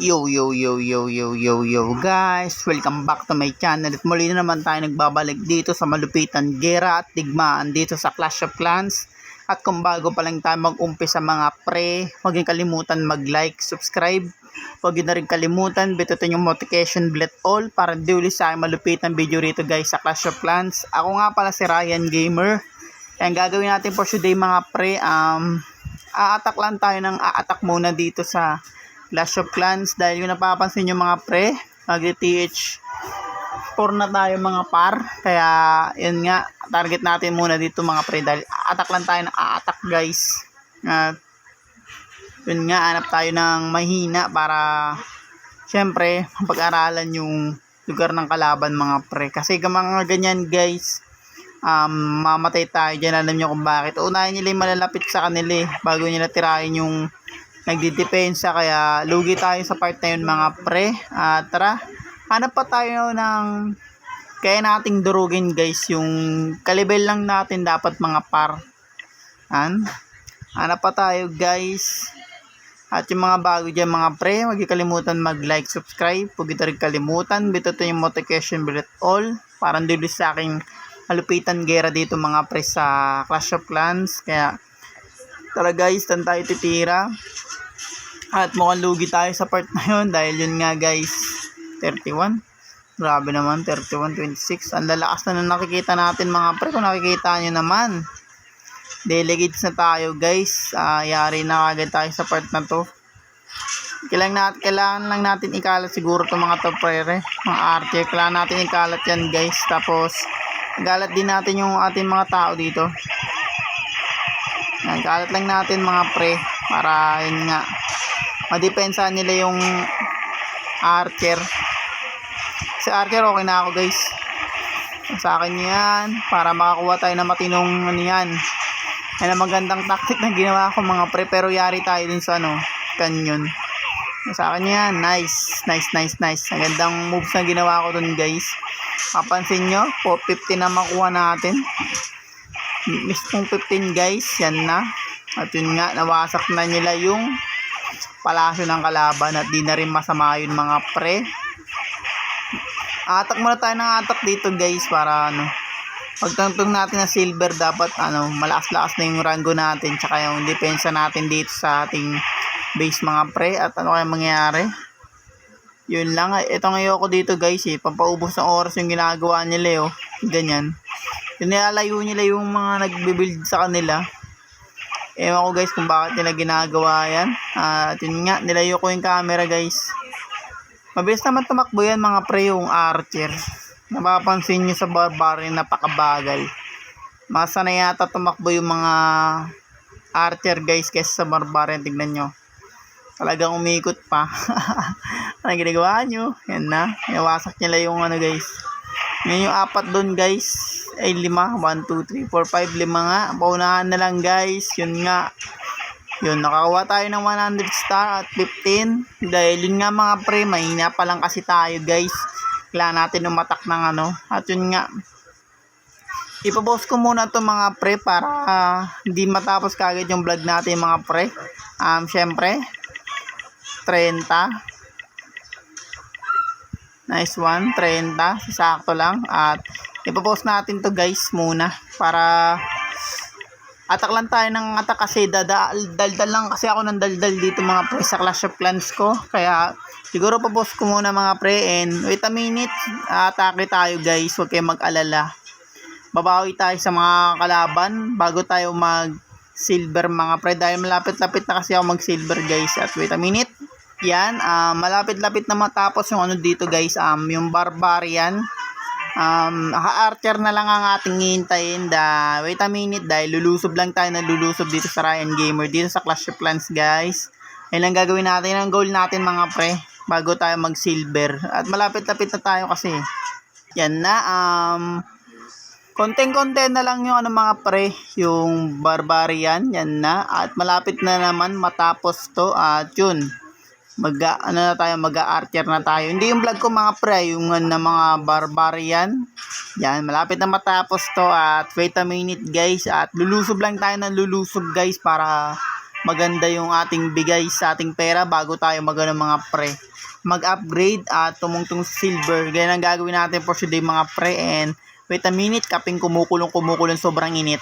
Yo guys, welcome back to my channel. At muli na naman tayo nagbabalik dito sa malupitan gera at digmaan dito sa Clash of Clans. At kung bago pa lang tayo mag-umpisa mga pre, huwag niyo kalimutan mag-like, subscribe. Huwag niyo na rin kalimutan bitutin yung notification bell all para di ulit sa aking malupitan video rito guys sa Clash of Clans. Ako nga pala si Ryan Gamer. Ang gagawin natin for today mga pre, aatak lang tayo ng aatak muna dito sa Clash of Clans dahil yung napapansin nyo mga pre, mag-TH4 na tayo mga par, kaya yun nga, target natin muna dito mga pre dahil atak lang tayo ng aatak guys. At yun nga, hanap tayo ng mahina para syempre pag-aralan yung lugar ng kalaban mga pre, kasi mga ganyan guys, mamatay tayo dyan. Alam nyo kung bakit, unahin nila yung malalapit sa kanila bago nila tirahin yung nagdidepensa, kaya lugi tayo sa part na yun mga pre. Tara, hanap pa tayo ng kaya nating durugin guys, yung kalibel lang natin dapat mga par. Hanap pa tayo guys. At yung mga bago dyan mga pre, huwag kalimutan mag-like, subscribe. Huwag ito rin kalimutan bitutin yung notification bell all para hindi sa aking malupitan gera dito mga pre sa Clash of Clans. Kaya tara guys, tan tayo titira. At mukhang lugi tayo sa part na yun dahil yun nga guys, 31. Grabe naman, 31, 26. Ang lalakas na nakikita natin mga pre. Kung nakikita nyo naman, delegates na tayo guys. Yari na agad tayo sa part na to. Kailangan lang natin ikalat siguro to mga to pre, mga archer. Kailangan natin ikalat yan guys. Tapos ikalat din natin yung ating mga tao dito. Ikalat lang natin mga pre para yun nga, madepensa nila yung archer. Sa archer okay na ako guys, sa akin yan, para makakuha tayo ng matinong ano yan. Yan ang magandang tactic na ginawa ko mga pre, pero yari tayo din sa canyon. Sa akin yan, nice. Ang gandang moves na ginawa ko dun guys. Mapansin nyo, 450 na makuha natin. Mismong 15 guys, yan na. At yun nga, nawasak na nila yung palasyo ng kalaban at di na rin masama yun mga pre. Atak muna tayo ng atak dito guys para pagtangtong natin na silver, dapat malakas-lakas na yung rango natin tsaka yung depensa natin dito sa ating base mga pre. At ano kaya mangyayari, yun lang. Ito ngayon ko dito guys pampaubos ng oras yung ginagawa nila ganyan. Nilalayo nila yung mga nagbe-build sa kanila. Ewan ko guys kung bakit nila ginagawa yan. At yun nga, nilayo ko yung camera guys. Mabilis naman tumakbo yan mga pre yung archer. Napapansin nyo sa barbarian, napakabagal. Masa na yata tumakbo yung mga archer guys kaysa sa barbarian. Tignan nyo, talagang umikot pa. Ano ginagawa nyo? Yan na, nawasak nila yung guys. Yan yung apat doon guys, ay 5, 1, 2, 3, 4, 5, 5 nga, paunahan na lang guys. Yun nga, yun, nakakuha tayo ng 100 star at 15 dahil yun nga mga pre, mahina pa lang kasi tayo guys. Kailangan natin umatak ng at yun nga, ipapost ko muna to mga pre para hindi matapos kagad yung vlog natin mga pre. Syempre 30, nice one, 30, sakto lang. At ipopost natin to guys muna para atak lang tayo ng atak, kasi daldal lang kasi ako ng daldal dito mga pre sa Clash of Clans ko. Kaya siguro popost ko muna mga pre, and wait a minute, atake tayo guys. Huwag kayong mag-alala, babawi tayo sa mga kalaban bago tayo mag silver mga pre, dahil malapit-lapit na kasi ako mag silver guys. At wait a minute, yan, malapit-lapit na matapos yung dito guys, yung barbarian. Archer na lang ang ating hihintayin. Wait a minute, dahil lulusob lang tayo, lulusob dito sa Ryan Gamer dito sa Clash of Clans guys. Ayun lang gagawin natin, ang goal natin mga pre bago tayo mag silver. At malapit-lapit na tayo kasi yan na, konting-konti na lang yung mga pre, yung barbarian. Yan na, at malapit na naman matapos to. At yun, mag-archer na tayo. Hindi yung vlog ko mga pre, yung na mga barbarian. Yan, malapit na matapos to. At wait a minute guys, at lulusob lang tayo ng lulusob guys para maganda yung ating bigay sa ating pera bago tayo magano mga pre. Mag-upgrade at tumungtong silver. Ganyan ang gagawin natin for today mga pre. And wait a minute, kaping kumukulong sobrang init.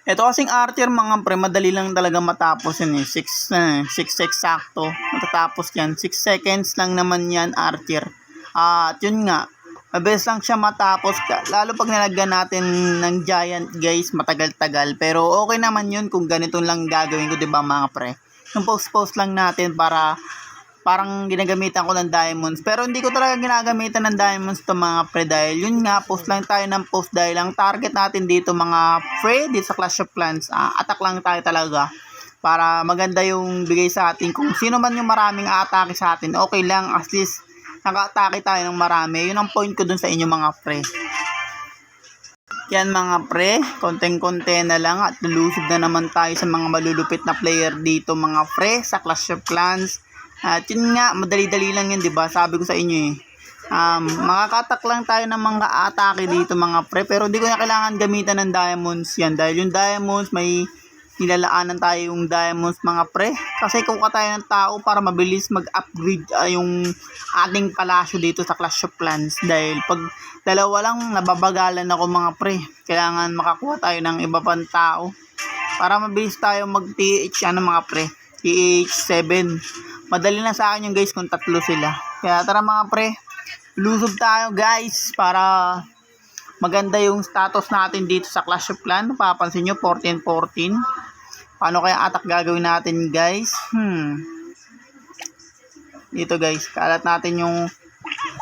Ito kasing archer mga pre, madali lang talaga matapos yun 6 eksakto. Matatapos yan. 6 seconds lang naman yan archer. At yun nga, mabilis lang siya matapos. Lalo pag nilagyan natin ng giant guys, matagal-tagal. Pero okay naman yun kung ganito lang gagawin ko, diba mga pre? Yung post lang natin para parang ginagamitan ko ng diamonds. Pero hindi ko talaga ginagamitan ng diamonds to mga pre dahil yun nga, post lang tayo ng post dahil ang target natin dito mga pre dito sa Clash of Clans, attack lang tayo talaga para maganda yung bigay sa atin. Kung sino man yung maraming atake sa atin, okay lang, at least naka-atake tayo ng marami. Yun ang point ko dun sa inyo mga pre. Yan mga pre, konting-konti na lang at lulusog na naman tayo sa mga malulupit na player dito mga pre sa Clash of Clans. At yun nga, madali-dali lang yun, diba? Sabi ko sa inyo makakatak lang tayo ng mga atake dito mga pre, pero hindi ko na kailangan gamitan ng diamonds yan dahil yung diamonds may nilalaanan tayo yung diamonds mga pre, kasi kuha tayo ng tao para mabilis mag-upgrade yung ating palasyo dito sa Clash of Clans. Dahil pag dalawa lang nababagalan ako mga pre, kailangan makakuha tayo ng iba pang tao para mabilis tayo mag-TH mga pre, TH7. Madali na sa akin yung guys kung tatlo sila. Kaya tara mga pre, lusob tayo guys para maganda yung status natin dito sa Clash of Clans. Papansin nyo 14-14. Paano kaya attack gagawin natin guys? Dito guys, kalat natin yung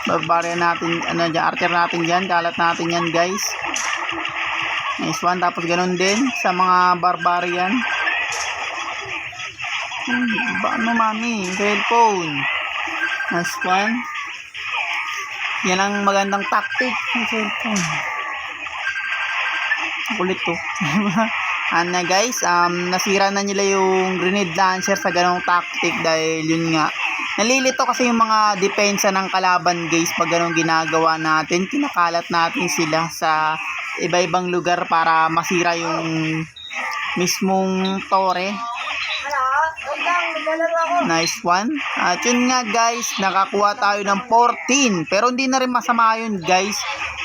barbarian natin, archer natin dyan. Kalat natin yan guys. Nice one. Tapos ganun din sa mga barbarian. Ano mami? Cellphone. Nice one. Yan ang magandang tactic ng cellphone. Kulit to. Ano guys, nasira na nila yung grenade launcher sa ganong tactic dahil yun nga. Nalilito kasi yung mga depensa ng kalaban guys pag ganong ginagawa natin. Kinakalat natin sila sa iba-ibang lugar para masira yung mismong tore. Nice one. At yun nga guys, nakakuha tayo ng 14. Pero hindi na rin masama yun guys.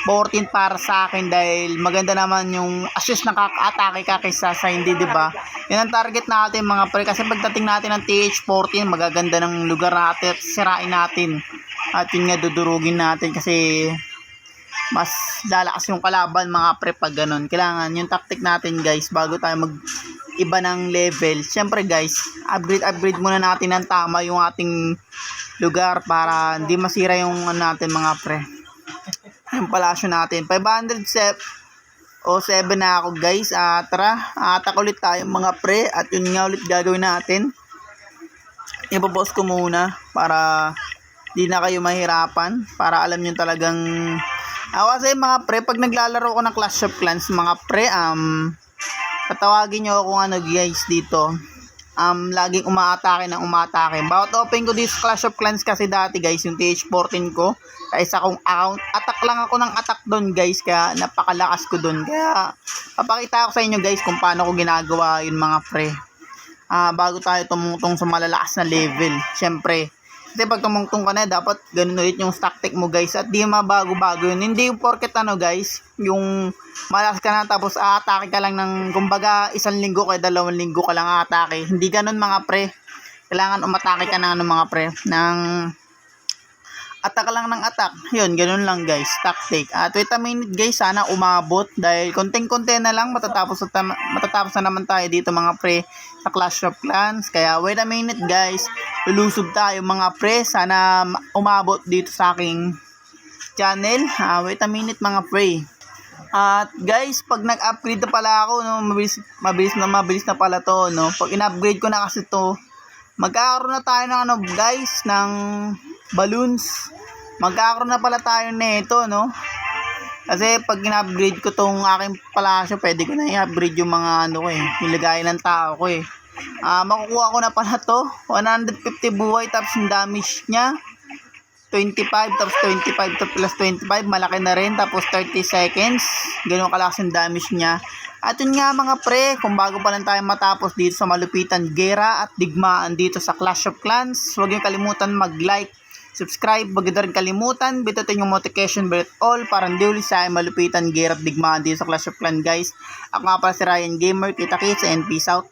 14 para sa akin dahil maganda naman yung assist na kaka-atake ka kaysa sa hindi, diba? Yan ang target natin mga pre. Kasi pagdating natin ng TH14, magaganda ng lugar natin at sirain natin. At yun nga, dudurugin natin kasi mas lalakas yung kalaban mga pre pag ganun. Kailangan yung tactic natin guys bago tayo mag iba ng level. Siyempre guys, upgrade muna natin ng tama yung ating lugar para hindi masira yung natin mga pre. Yung palasyo natin. 507 o 7 na ako guys. Tara, attack ulit tayo mga pre. At yun nga ulit gagawin natin. Ipapost ko muna para di na kayo mahirapan. Para alam nyo talagang kasi mga pre, pag naglalaro ko ng Clash of Clans mga pre, tatawagin nyo ako guys dito. Laging umaatake ng umaatake. Bawat open ko dito sa Clash of Clans kasi dati guys, yung TH14 ko, kaysa kong account, attack lang ako ng attack doon guys, kaya napakalakas ko doon. Kaya papakita ko sa inyo guys kung paano ko ginagawa yun mga pre. Bago tayo tumungtong sa malalakas na level. Syempre, kasi pag tumungtong ka na, dapat ganun ulit yung tactic mo guys. At di mabago-bago yun. Hindi yung porket guys, yung malakas ka na tapos atake ka lang ng, kumbaga 1 linggo kaya 2 linggo ka lang atake. Hindi ganun mga pre. Kailangan umatake ka ng mga pre, ng attack lang ng attack. Yun, ganun lang guys, tactic. At wait a minute guys, sana umabot dahil konting-konti na lang matatapos na naman tayo dito mga pre sa Clash of Clans. Kaya wait a minute guys, lulusob tayo mga pre. Sana umabot dito sa aking channel. Wait a minute mga pre. At guys, pag nag-upgrade na pala ako, mabilis na pala to, no. Pag in-upgrade ko na kasi to, magkakaroon na tayo ng guys, ng balloons. Magkakaroon na pala tayo nito, no. Kasi pag in-upgrade ko tong aking palasyo, pwede ko na i-upgrade yung mga yung lagay ng tao ko makukuha ko na pala to. 150 buhay tapos yung damage niya 25, tapos 25 to plus 25, malaki na rin, tapos 30 seconds, ganun kalakas yung damage niya. At yun nga mga pre, kung bago pa lang tayo matapos dito sa malupitan gera at digmaan dito sa Clash of Clans, huwag niyo kalimutan mag-like, subscribe, wag niyo rin kalimutan, bitutin yung notification bell all para hindi ulit sa malupitan gera at digmaan dito sa Clash of Clans guys. Ako nga pala si Ryan Gamer, kita-kits and peace out.